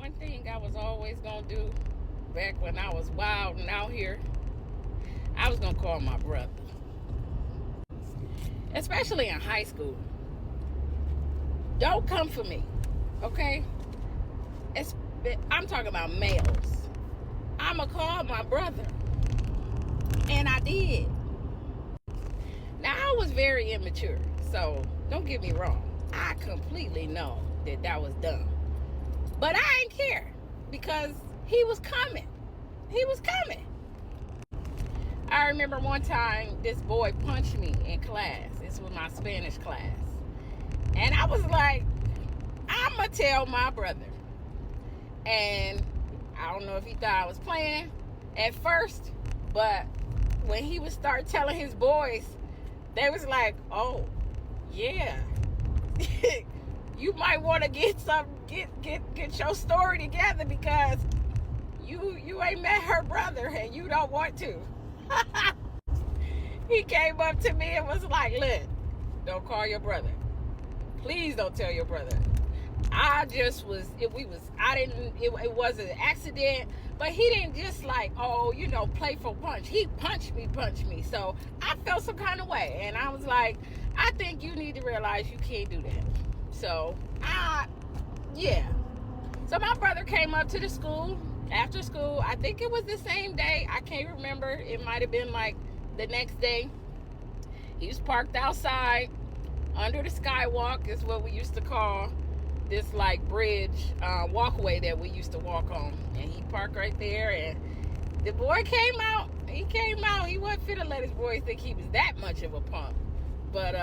one thing I was always going to do back when I was wild and out here, I was going to call my brother. Especially in high school. Don't come for me, okay? I'm talking about males. I'm going to call my brother. And I did. Now, I was very immature, so don't get me wrong. I completely know that was dumb. But I didn't care because he was coming. He was coming. I remember one time this boy punched me in class. This was my Spanish class. And I was like, I'm going to tell my brother. And I don't know if he thought I was playing at first, but when he would start telling his boys, they was like, oh, yeah. You might want to get your story together because you ain't met her brother and you don't want to. He came up to me and was like, look, don't call your brother. Please don't tell your brother. It was an accident, but he didn't just playful punch. He punched me. So I felt some kind of way. And I was like, I think you need to realize you can't do that. So, So my brother came up to the school after school. I think it was the same day. I can't remember. It might have been like the next day. He was parked outside under the skywalk is what we used to call this like bridge walkway that we used to walk on. And he parked right there, and the boy came out. He wasn't fit to let his boys think he was that much of a punk. But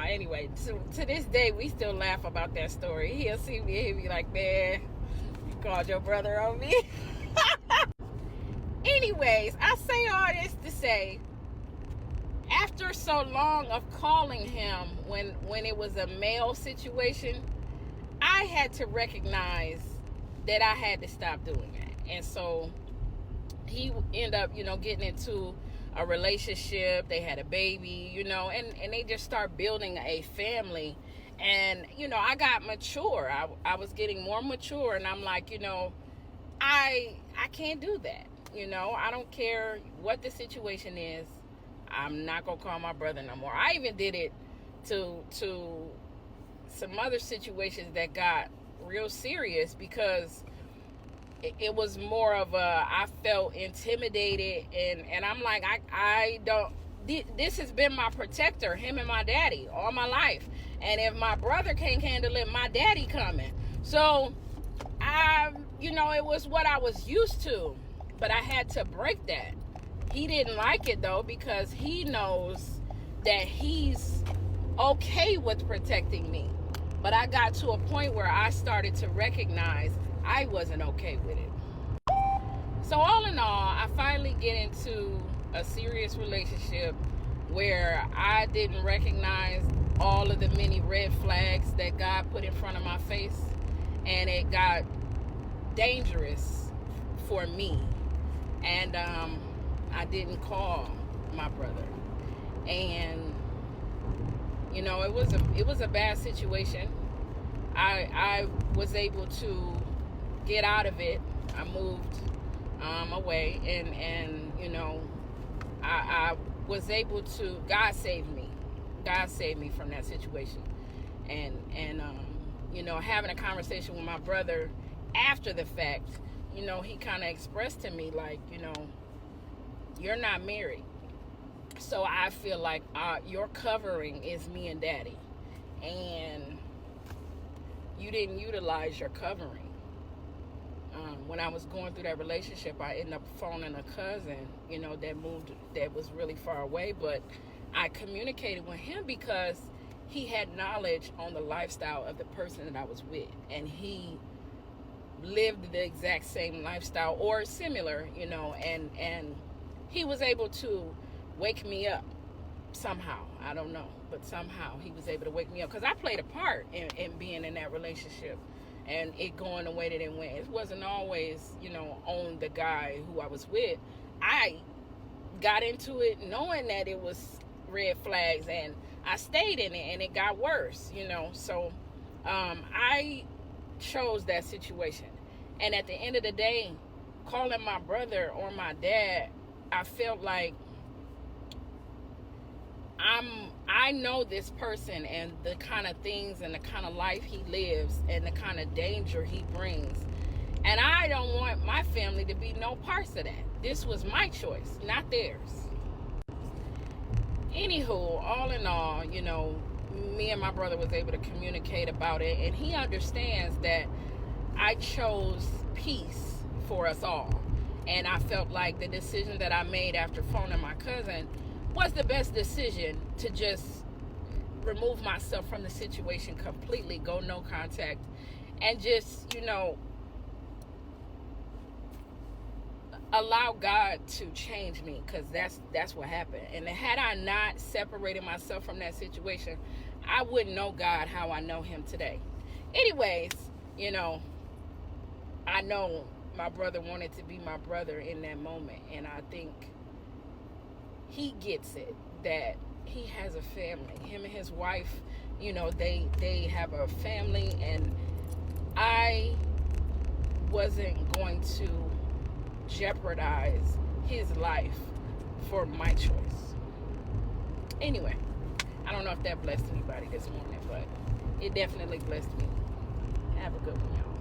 anyway, to this day we still laugh about that story. He'll see me and he'll be like, man, you called your brother on me. Anyways, I say all this to say, after so long of calling him when it was a male situation, I had to recognize that I had to stop doing that. And so he ended up, getting into a relationship. They had a baby, and they just start building a family. And, I got mature. I was getting more mature, and I'm like, I can't do that. I don't care what the situation is. I'm not going to call my brother no more. I even did it to some other situations that got real serious because it was more of I felt intimidated, and I'm like, I don't, this has been my protector, him and my daddy, all my life. And if my brother can't handle it, my daddy coming. So, it was what I was used to, but I had to break that. He didn't like it, though, because he knows that he's okay with protecting me. But I got to a point where I started to recognize I wasn't okay with it. So all in all, I finally get into a serious relationship where I didn't recognize all of the many red flags that God put in front of my face. And it got dangerous for me. And I didn't call my brother. And, it was a bad situation. I was able to get out of it. I moved away, and I was able to. God saved me. God saved me from that situation, and having a conversation with my brother after the fact, he kind of expressed to me like, you're not married, so I feel like your covering is me and daddy, and you didn't utilize your covering. When I was going through that relationship, I ended up phoning a cousin, that was really far away, but I communicated with him because he had knowledge on the lifestyle of the person that I was with, and he lived the exact same lifestyle or similar, and he was able to wake me up somehow. I don't know, but somehow he was able to wake me up because I played a part in being in that relationship and it going the way that it went. It wasn't always, on the guy who I was with. I got into it knowing that it was red flags, and I stayed in it, and it got worse, So I chose that situation. And at the end of the day, calling my brother or my dad, I felt like I know this person and the kind of things and the kind of life he lives and the kind of danger he brings. And I don't want my family to be no parts of that. This was my choice, not theirs. Anywho, all in all, you know, me and my brother was able to communicate about it, and he understands that I chose peace for us all. And I felt like the decision that I made after phoning my cousin was the best decision, to just remove myself from the situation completely, go no contact, and just, you know, allow God to change me, because that's what happened. And had I not separated myself from that situation, I wouldn't know God how I know him today. Anyways, you know, I know my brother wanted to be my brother in that moment, and I think he gets it, that he has a family. Him and his wife, you know, they have a family, and I wasn't going to jeopardize his life for my choice. Anyway, I don't know if that blessed anybody this morning, but it definitely blessed me. Have a good one, y'all.